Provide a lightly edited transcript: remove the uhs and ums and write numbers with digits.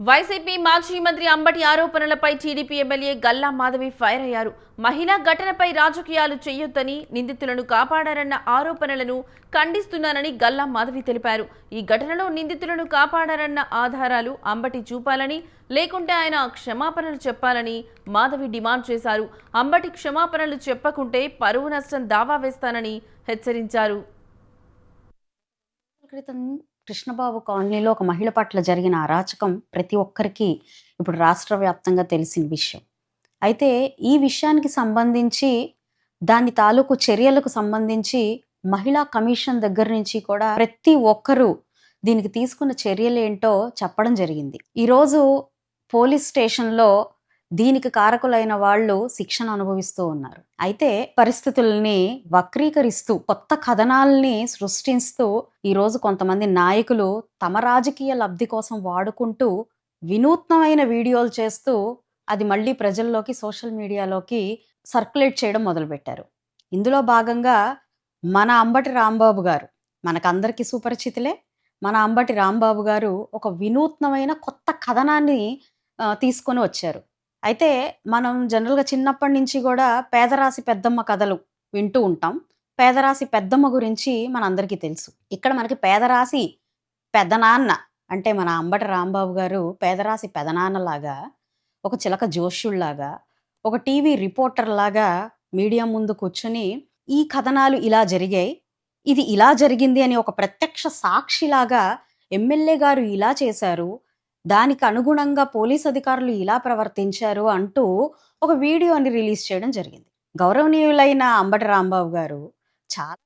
YCP మాజీ మంత్రి అంబటి ఆరోపణలపై TDP MLA Galla Madhavi fire అయ్యారు. మహిళా ఘటనపై రాజకీయాలు చేయొద్దని, నిందితులను కాపాడారన్న ఆరోపణలను ఖండిస్తున్నానని గల్లా మాధవి తెలిపారు. ఈ ఘటనలో నిందితులను కాపాడారన్న ఆధారాలు అంబటి చూపాలని, లేకుంటే ఆయన క్షమాపణలు చెప్పాలని మాధవి డిమాండ్ చేశారు. అంబటి క్షమాపణలు చెప్పకుంటే పరువు నష్టం దావా వేస్తానని హెచ్చరించారు. కృష్ణబాబు కాలనీలో ఒక మహిళ పట్ల జరిగిన అరాచకం ప్రతి ఒక్కరికి ఇప్పుడు రాష్ట్ర వ్యాప్తంగా తెలిసిన విషయం. అయితే ఈ విషయానికి సంబంధించి దాని తాలూకు చర్యలకు సంబంధించి మహిళా కమిషన్ దగ్గర నుంచి కూడా ప్రతి ఒక్కరూ దీనికి తీసుకున్న చర్యలు ఏంటో చెప్పడం జరిగింది. ఈరోజు పోలీస్ స్టేషన్లో దీనికి కారకులైన వాళ్ళు శిక్షణ అనుభవిస్తూ ఉన్నారు. అయితే పరిస్థితుల్ని వక్రీకరిస్తూ కొత్త కథనాల్ని సృష్టిస్తూ ఈరోజు కొంతమంది నాయకులు తమ రాజకీయ లబ్ధి కోసం వాడుకుంటూ వినూత్నమైన వీడియోలు చేస్తూ అది మళ్ళీ ప్రజల్లోకి సోషల్ మీడియాలోకి సర్క్యులేట్ చేయడం మొదలుపెట్టారు. ఇందులో భాగంగా మన అంబటి రాంబాబు గారు, మనకందరికీ సుపరిచితులే, మన అంబటి రాంబాబు గారు ఒక వినూత్నమైన కొత్త కథనాన్ని తీసుకొని వచ్చారు. అయితే మనం జనరల్గా చిన్నప్పటి నుంచి కూడా పేదరాశి పెద్దమ్మ కథలు వింటూ ఉంటాం. పేదరాశి పెద్దమ్మ గురించి మనందరికీ తెలుసు. ఇక్కడ మనకి పేదరాశి పెదనాన్న అంటే మన అంబటి రాంబాబు గారు పేదరాశి పెదనాన్నలాగా, ఒక చిలక జోష్యుళ్లాగా, ఒక టీవీ రిపోర్టర్ లాగా మీడియా ముందు కూర్చొని ఈ కథనాలు ఇలా జరిగాయి, ఇది ఇలా జరిగింది అని ఒక ప్రత్యక్ష సాక్షిలాగా ఎమ్మెల్యే గారు ఇలా చేశారు, దానికి అనుగుణంగా పోలీస్ అధికారులు ఇలా ప్రవర్తించారు అంటూ ఒక వీడియోని రిలీజ్ చేయడం జరిగింది. గౌరవనీయులైన అంబటి రాంబాబు గారు చాలా